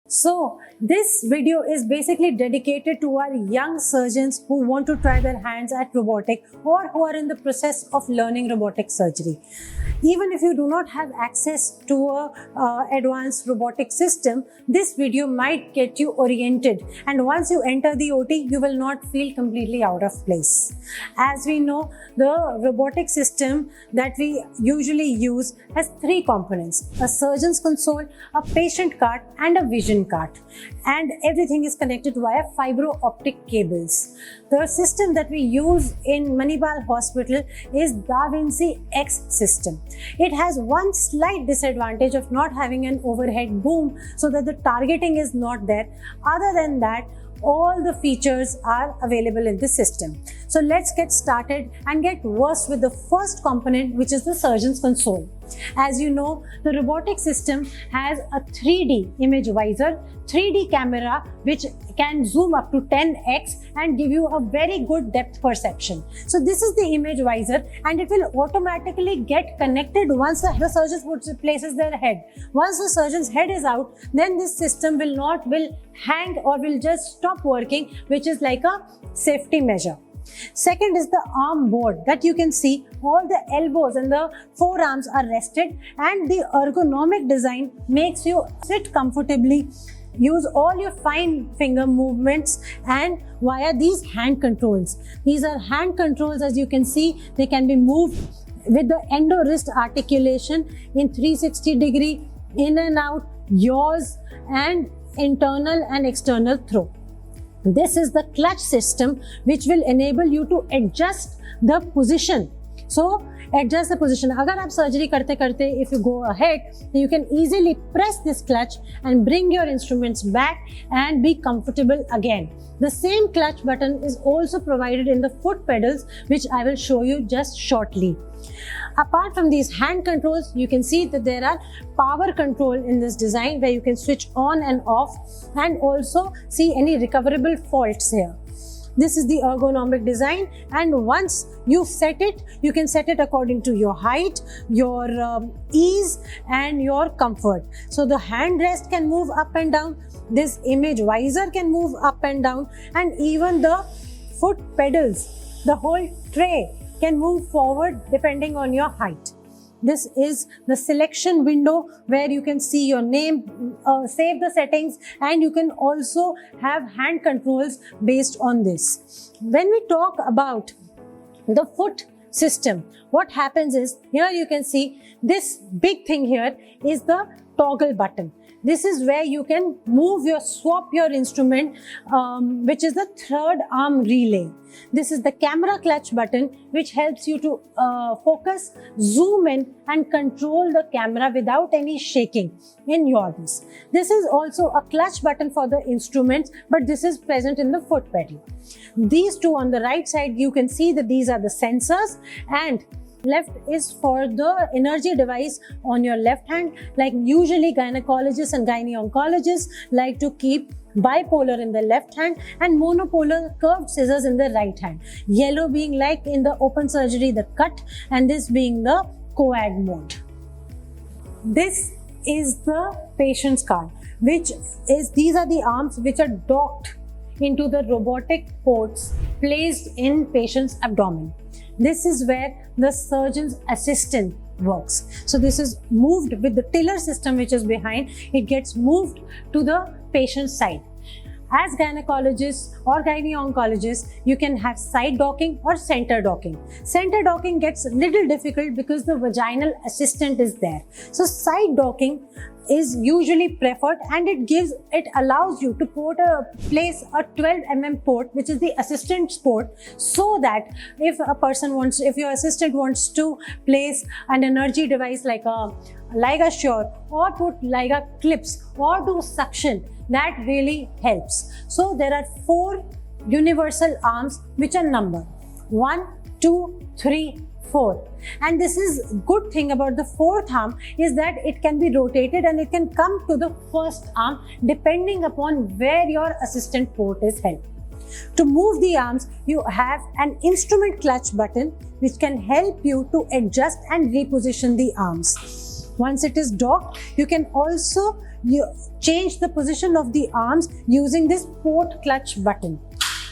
So this video is basically dedicated to our young surgeons who want to try their hands at robotic or who are in the process of learning robotic surgery. Even if you do not have access to a advanced robotic system, this video might get you oriented, and once you enter the OT, you will not feel completely out of place. As we know, the robotic system that we usually use has three components: a surgeon's console, a patient cart, and a vision cart. And everything is connected via fiber optic cables. The system that we use in Manipal Hospital is Da Vinci X system. It has one slight disadvantage of not having an overhead boom, so that the targeting is not there. Other than that, all the features are available in the system. So let's get started and get versed with the first component, which is the surgeon's console. As you know, the robotic system has a 3D image visor, 3D camera which can zoom up to 10x and give you a very good depth perception. So this is the image visor, and it will automatically get connected once the surgeon places their head. Once the surgeon's head is out, then this system will hang or will just stop working, which is like a safety measure. Second is the arm board that you can see. All the elbows and the forearms are rested, and the ergonomic design makes you sit comfortably, use all your fine finger movements, and via these hand controls. These are hand controls, as you can see. They can be moved with the endo wrist articulation in 360 degree, in and out, yaws, and internal and external throw. This is the clutch system which will enable you to adjust the position. So adjust the position. Agar aap surgery karte if you go ahead, you can easily press this clutch and bring your instruments back and be comfortable again. The same clutch button is also provided in the foot pedals, which I will show you just shortly. Apart from these hand controls, you can see that there are power control in this design where you can switch on and off, and also see any recoverable faults here. This is the ergonomic design, and once you set it, you can set it according to your height, your ease, and your comfort. So the hand rest can move up and down, this image visor can move up and down, and even the foot pedals, the whole tray can move forward depending on your height. This is the selection window where you can see your name, save the settings, and you can also have hand controls based on this. When we talk about the foot system, what happens is, here you can see this big thing here is the toggle button. This is where you can swap your instrument, which is the third arm relay. This is the camera clutch button, which helps you to focus, zoom in, and control the camera without any shaking in your wrist. This is also a clutch button for the instruments, but this is present in the foot pedal. These two on the right side, you can see that these are the sensors, and left is for the energy device on your left hand. Like usually gynecologists and gyne-oncologists like to keep bipolar in the left hand and monopolar curved scissors in the right hand. Yellow being like in the open surgery, the cut, and this being the coag mode. This is the patient's cart, these are the arms which are docked into the robotic ports placed in patient's abdomen. This is where the surgeon's assistant works. So this is moved with the tiller system which is behind. It gets moved to the patient's side. As gynecologists or gyne-oncologists, you can have side docking or center docking. Center docking gets a little difficult because the vaginal assistant is there. So side docking is usually preferred, and it allows you to place a 12 mm port, which is the assistant's port, so that if your assistant wants to place an energy device like a LigaSure or put Liga clips or do suction, that really helps. So there are 4 universal arms which are numbered 1, 2, 3, 4. And this is good thing about the fourth arm is that it can be rotated and it can come to the first arm depending upon where your assistant port is held. To move the arms, you have an instrument clutch button which can help you to adjust and reposition the arms. Once it is docked, you can also change the position of the arms using this port clutch button.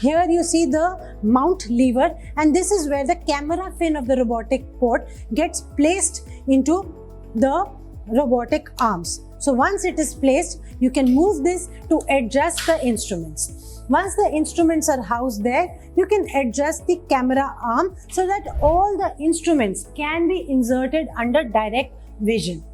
Here you see the mount lever, and this is where the camera fin of the robotic port gets placed into the robotic arms. So once it is placed, you can move this to adjust the instruments. Once the instruments are housed there, you can adjust the camera arm so that all the instruments can be inserted under direct vision.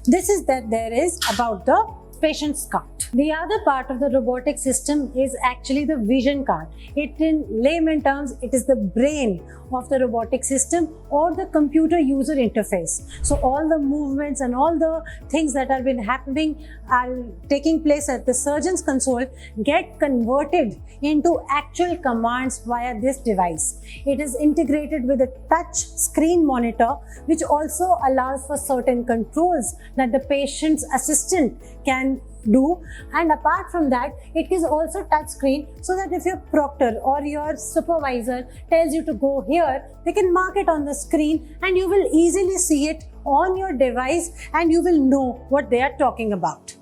This is that there is about the patient's cart. The other part of the robotic system is actually the vision cart. It, in layman terms, it is the brain of the robotic system or the computer user interface. So all the movements and all the things that have been happening are taking place at the surgeon's console get converted into actual commands via this device. It is integrated with a touch screen monitor, which also allows for certain controls that the patient's assistant can do, and apart from that, it is also touch screen, so that if your proctor or your supervisor tells you to go here, they can mark it on the screen and you will easily see it on your device and you will know what they are talking about.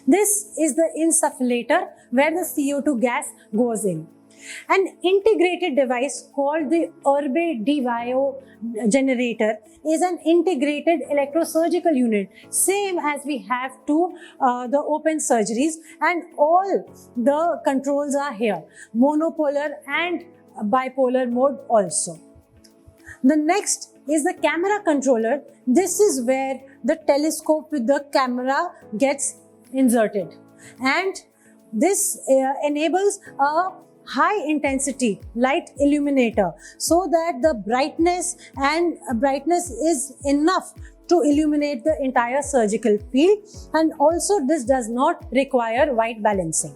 This is the insufflator where the CO2 gas goes in. An integrated device called the Orbe DYO generator is an integrated electrosurgical unit, same as we have to the open surgeries, and all the controls are here, monopolar and bipolar mode also. The next is the camera controller. This is where the telescope with the camera gets inserted, and this enables a high intensity light illuminator so that the brightness is enough to illuminate the entire surgical field, and also this does not require white balancing.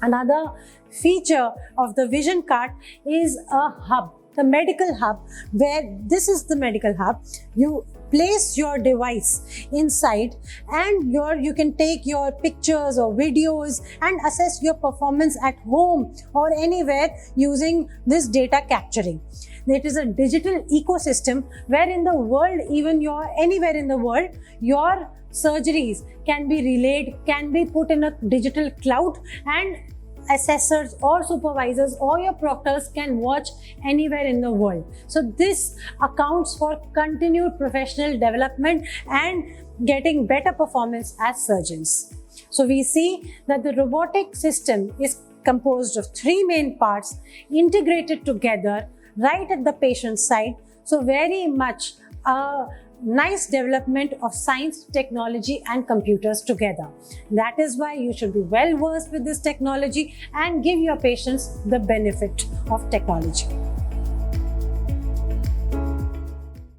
Another feature of the vision cart is a hub, the medical hub, where this is the medical hub. You place your device inside and you can take your pictures or videos and assess your performance at home or anywhere using this data capturing. It is a digital ecosystem where in the world, even anywhere in the world, your surgeries can be relayed, can be put in a digital cloud, and assessors or supervisors or your proctors can watch anywhere in the world. So this accounts for continued professional development and getting better performance as surgeons. So we see that the robotic system is composed of three main parts integrated together right at the patient's side. So very much a nice development of science, technology and computers together. That is why you should be well versed with this technology and give your patients the benefit of technology.